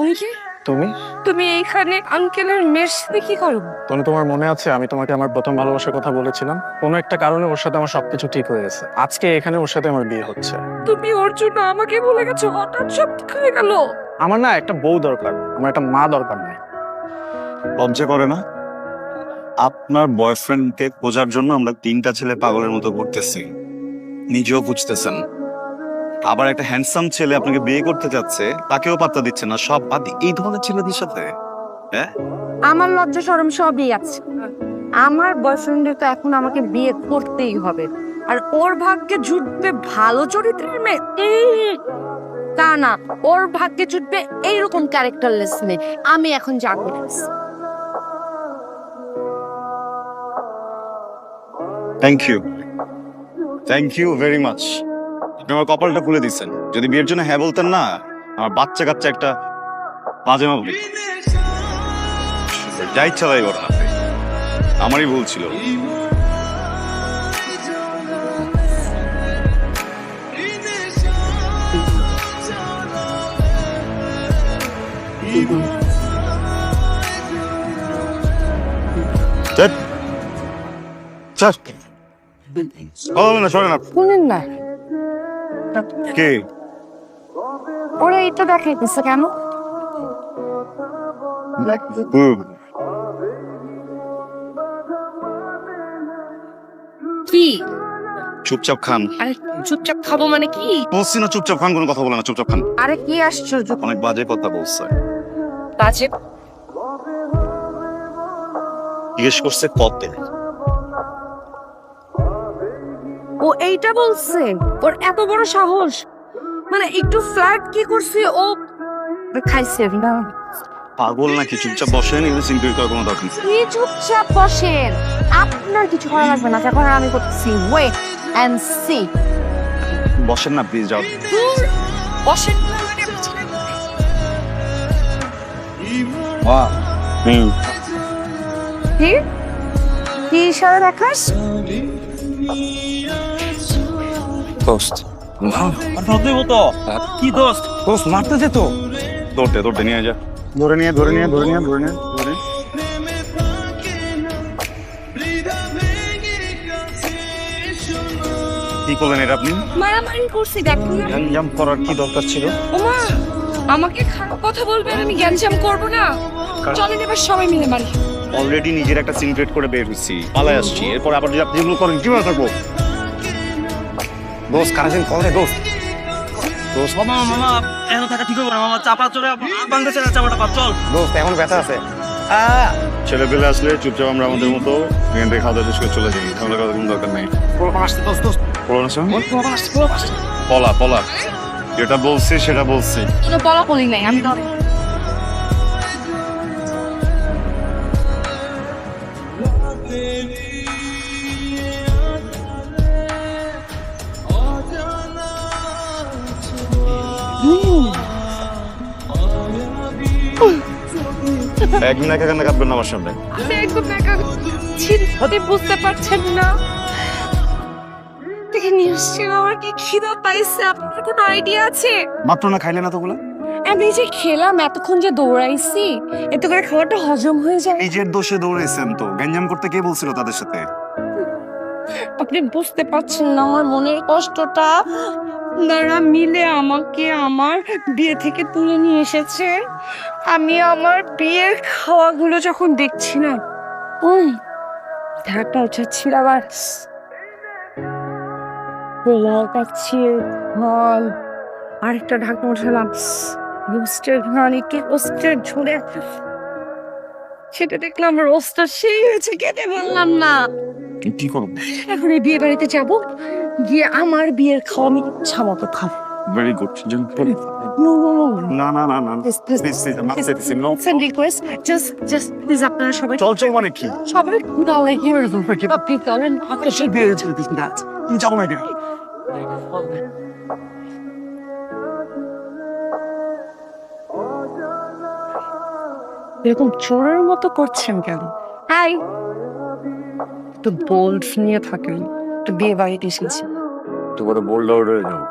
তুমি কি? তুমি তুমি এইখানে আঙ্কেলের মেয়ের সাথে কি করো? তনু, তোমার মনে আছে আমি তোমাকে আমার প্রথম ভালোবাসার কথা বলেছিলাম? কোনো একটা কারণে ওর সাথে আমার সবকিছু ঠিক হয়ে গেছে। আজকে এখানে ওর সাথে আমার বিয়ে হচ্ছে। তুমি ওর জন্য আমাকে ভুলে গেছো, হঠাৎ সব ঠিক হয়ে গেল। আমার না একটা বউ দরকার, আমার একটা মা দরকার নাই। লজ্জা করে না? আপনার বয়ফ্রেন্ডকে খোঁজার জন্য আমরা 3টা ছেলে পাগলের মতো ঘুরতেছি, নিজেও বুঝতেছেন। আবার একটা হ্যান্ডসাম ছেলে আপনাকে বিয়ে করতে যাচ্ছে, তাকেও পাত্তা দিচ্ছে না। সব বাদ এই ধরনের ছেলেদের সাথে, হ্যাঁ? আমার লজ্জা শরম সবই আছে। আমার বয়ফ্রেন্ডের তো এখন আমাকে বিয়ে করতেই হবে, আর ওর ভাগ্যে জুটবে ভালো চরিত্রের মেয়ে। তা না, ওর ভাগ্যে জুটবে এইরকম ক্যারেক্টারলেস মেয়ে। আমি এখন যা করতেছি। Thank you very much. আপনি আমার কপালটা খুলে দিচ্ছেন। যদি বিয়ের জন্য হ্যাঁ বলতেন না, আমার বাচ্চা কাচ্চা একটা মাঝে মাঝে যা ইচ্ছা তাই করেন আপনি। আমারই ভুল ছিল। সরেন আপনি। শুনেন না, কে? ওরা এটা দেখাইতেছে কেন? কি? চুপচাপ খান। আরে চুপচাপ খাবো মানে কি? বলছি না চুপচাপ খান, কোনো কথা বলে না, চুপচাপ খান। আরে কি আশ্চর্য! অনেক বাজে কথা বলছে। বাজে? জিজ্ঞেস করছে কত। ও এইটা বলছে? ওর এত বড় সাহস! মানে একটু ফ্ল্যাট কি করছে ও? খাইছে না? পাগল নাকি? চুপচাপ বসেন, এগুলো সিনক্রিয়েট করার কোনো দরকার নেই। কি চুপচাপ বসেন? আপনার কিছু করা লাগবে না, যখন আমি করতেছি। Wait and see. বসেন না প্লিজ, যাও। বসেন। কি কি ইশারা দেখাস? দোস্ত কি দোস্ত? দোস্ত মারতে যেত। দৌড়তে নিয়ে যা। ধরে নিয়ে। কি করলেন এটা আপনি? মারামারি করছি, দেখুন না। গ্যাঞ্জাম করার কি দরকার ছিল? ওমা, আমাকে খারাপ কথা বলবেন, আমি গ্যাঞ্জাম করব না। চলেন এবার সবাই মিলে মারি। অলরেডি নিজের একটা সিন ক্রিয়েট করে বের হইছি, পালায় আসছি। এরপর আবার যদি আপনি এগুলো করেন কিভাবে থাকবো? দোস্ত কানেকশন কল রে দোস্ত। মামা মামা এখানে থাকা ঠিক হবে না মামা, চাপা চলে বাংলাদেশের চাপাটা পা, চল। দোস্ত এখন ব্যথা আছে। ছেলে পেলে আসলে চুপচাপ আমরা আমাদের মতো এখান থেকে খাওয়া দাওয়া শেষ করে চলে যাই, ঝামেলা করার কোনো দরকার নেই। আসছে দোস্ত দোস্ত। পলা যেটা বলছি সেটা বলছি। কোনো বলা বলি নাই আমি। ধরে একদিন একা কান্না কাঁদবেন না আমার সামনে। আমি একদম একা চিন্তাতে বুঝতে পারছেন না। দেখে নিশ্চয় আমার কি খিদা পাইছে, আপনার কোনো আইডিয়া আছে? মাত্র না খাইলে না তোগুলা? আমি যে খেলাম, এতক্ষণ যে দৌড়াইছি, এত করে খাবারটা হজম হয়ে যায়। নিজের দোষে দৌড়েছেন তো, গ্যাঞ্জাম করতে কে বলছিল তাদের সাথে? আপনি বুঝতে পারছেন না আমার মনের কষ্টটা। আপনারা মিলে আমাকে আমার বিয়ে থেকে তুলে নিয়ে এসেছে। আমি আমার বিয়ের খাওয়াগুলো যখন দেখছি না, ঢাকা উঠাচ্ছিল, আবার পোলাও পাচ্ছি, ধান, আরেকটা ঢাকা উঠালাম রোস্টের ধান, একটু রোস্টের ঝোলে সেটা দেখলাম রোস্টটা সেই হয়েছে, খেতে বললাম না। কি করবো? এখন এই বিয়ে বাড়িতে যাবো, গিয়ে আমার বিয়ের খাওয়া আমি ইচ্ছা মতো খাবো। Very good. No, no, no. না This, Send request. Just, please, আপনারা সবাই চল মানে কি? সবাই দাওয়াই here. আপনি চলেন, আকাশের বিয়ে হয়েছিল দিস না। তুমি যাবো না এটা। এরকম চোরের মতো করছেন কেন? হাই, একটু বোল্ড নিয়ে থাকেন, একটু বিয়ে বাড়িতে এসেছি। তো বড় বোল্ড আউট হয়ে যাও।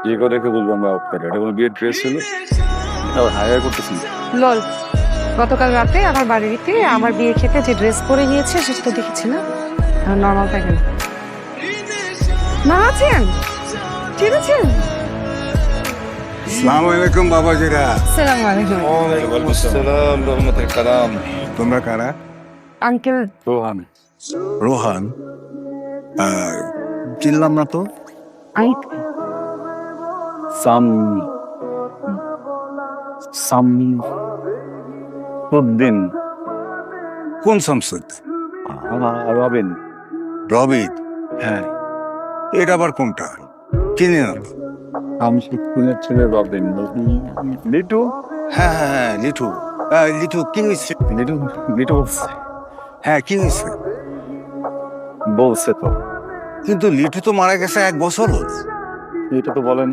যে কথা দেখে বলবো আমরা আপনাকে, এটা কোনো বিয়ের ড্রেস ছিল? হায়ার করতেছেন? লল, গতকাল রাতে আমার বাড়িতে আমার বিয়ে খেতে যে ড্রেস পরে গিয়েছে সেটা তো দেখেছি না, নর্মাল থাকে না। না আছেন? ঠিক আছেন? আসসালামু আলাইকুম বাবাজিরা। আসসালামু আলাইকুম। তোমরা কারা? আঙ্কেল, রোহান। রোহান? চিনলাম না তো। উদ্দিন। কোন শামসুদ? রবিন। রবিন? হ্যাঁ, এটা আবার কোনটা? চিনি না তো। শামসুদ্দিনের ছেলে রবিন। লিটু? হ্যাঁ হ্যাঁ হ্যাঁ, লিটু। লিটু কি হয়েছে? লিটু লিটু বলছে। হ্যাঁ, কি হয়েছে? বলছে তো। কিন্তু লিটু তো মারা গেছে 1 বছর হল। লিটু তো বলেন।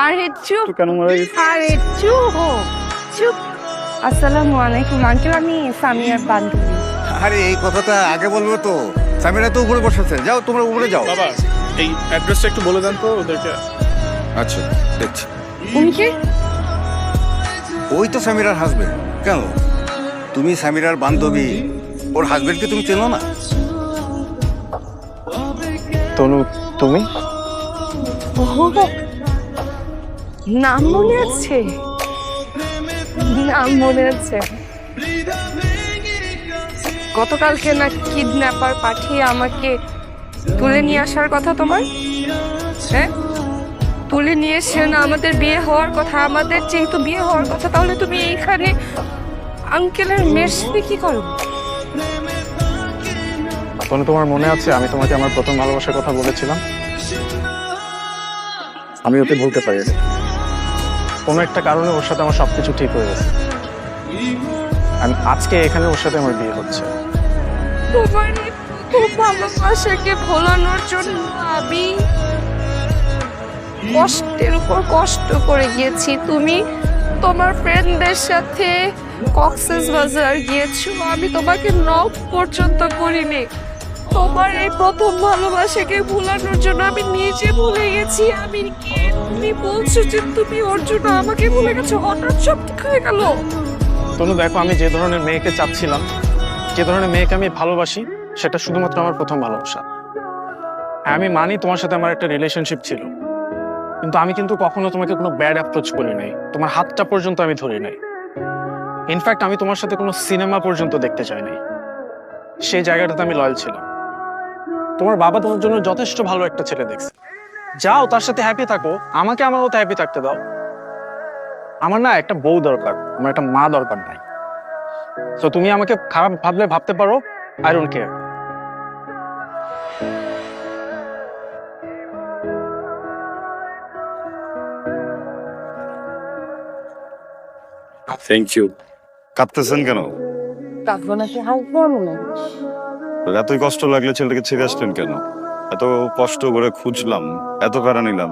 আরে চুপ, কেন মারা গেছে? আরে চুপ, চুপ। আসসালামু আলাইকুম আঙ্কেল, আমি সামিয়ার বান্ধবী। আরে এই কথাটা আগে বলবো তো। সামিরা তো উপরে বসেছে, যাও তোমরা উপরে যাও। বাবা, এই অ্যাড্রেসটা একটু বলে দেন তো ওদেরকে। আচ্ছা, দেখছি। উনি কি? ওই তো সামিরার হাজবেন্ড। কেন, তুমি সামিরার বান্ধবী, ওর হাজবেন্ডকে তুমি চেনো না? তনু, তুমি? নাম মনে আছে? নাম মনে আছে। গতকালকে না কিডন্যাপার পাঠিয়ে আমাকে তুলে নিয়ে আসার কথা তোমার? হ্যাঁ, তুলে নিয়ে এসে না আমাদের বিয়ে হওয়ার কথা, আমাদের যেহেতু বিয়ে হওয়ার কথা, তাহলে তুমি এইখানে আঙ্কেলের মেয়ের সাথে কি করো? তনু, তোমার মনে আছে আমি তোমাকে আমার প্রথম ভালোবাসার কথা বলেছিলাম? আমি ওকে ভুলতে পারি না। কোনো একটা কারণে ওর সাথে আমার সবকিছু ঠিক হয়ে গেছে। আমি আজকে এখানে ওর সাথে আমার বিয়ে হচ্ছে। তোমার এই প্রথম ভালোবাসাকে ভোলানোর জন্য আমি কষ্টের উপর কষ্ট করে গিয়েছি। তুমি তোমার ফ্রেন্ডদের সাথে কক্সবাজার গিয়েছো, আমি তোমাকে নক পর্যন্ত করিনি। তোমার এই প্রথম ভালোবাসাকে ভুলানোর জন্য আমি নিজে ভুলে গেছি আমি কি। তুমি বলছো যে তুমি ওর জন্য আমাকে ভুলে গেছো, হঠাৎ সব ঠিক হয়ে গেল। তনু দেখো, আমি যে ধরনের মেয়েকে চাচ্ছিলাম, যে ধরনের মেয়েকে আমি ভালোবাসি, সেটা শুধুমাত্র আমার প্রথম ভালোবাসা। আমি মানি তোমার সাথে আমার একটা রিলেশনশিপ ছিল, কিন্তু আমি কিন্তু কখনো তোমাকে কোনো ব্যাড অ্যাপ্রোচ করি নাই, তোমার হাতটা পর্যন্ত আমি ধরি নাই। ইনফ্যাক্ট আমি তোমার সাথে কোনো সিনেমা পর্যন্ত দেখতে চাই নাই। সেই জায়গাটাতে আমি লয়াল ছিলাম। তোমার বাবা তোমার জন্য যথেষ্ট ভালো একটা ছেলে দেখছে, যাও তার সাথে হ্যাপি থাকো, আমাকে আমার মতো হ্যাপি থাকতে দাও। আমার না একটা বউ দরকার, আমার একটা মা দরকার নাই। তো তুমি আমাকে খারাপ ভাবলে ভাবতে পারো, I don't care. Thank you. কাঁদতেছেন কেন? কাঁদবো নাকি হাসবো? মনে এতই কষ্ট লাগলে ছেলেটাকে ছেড়ে আসলেন কেন? এত কষ্ট করে খুঁজলাম, এত প্যারা নিলাম,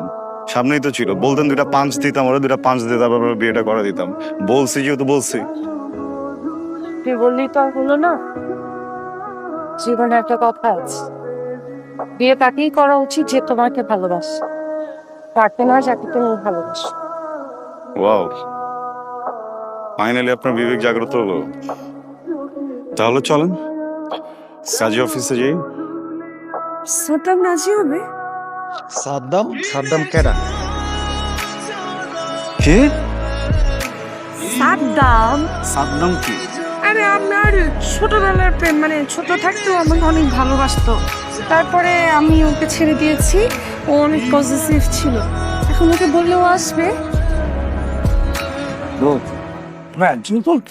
সামনেই তো ছিল। বলতেন 2টা পাঁচ দিতাম, ওরা 2টা পাঁচ দিয়ে তারপর বিয়েটা করে দিতাম। বলছি যেহেতু বলছি। তুই বললি তো আর হলো না। জীবনে একটা কথা আছে, বিয়ে তাকেই করা উচিত যে তোমাকে ভালোবাসে, তাকে না যাকে তুমি ভালোবাসো। ওয়াও, ফাইনালি আপনার বিবেক জাগ্রত হলো। তাহলে চলেন কাজী অফিসে যাই। সাদ্দাম রাজি হবে? সাদ্দাম? সাদ্দাম কেডা? কে? সাদ্দাম? সাদ্দাম কি? আরে আমার ছোটবেলার প্রেম, মানে ছোট থাকতেও আমাকে অনেক ভালোবাসতো। তারপরে আমি ওকে ছেড়ে দিয়েছি, ও অনেক পজিটিভ ছিল। এখন ওকে বললেও আসবে। ম্যান, তুমি বলতে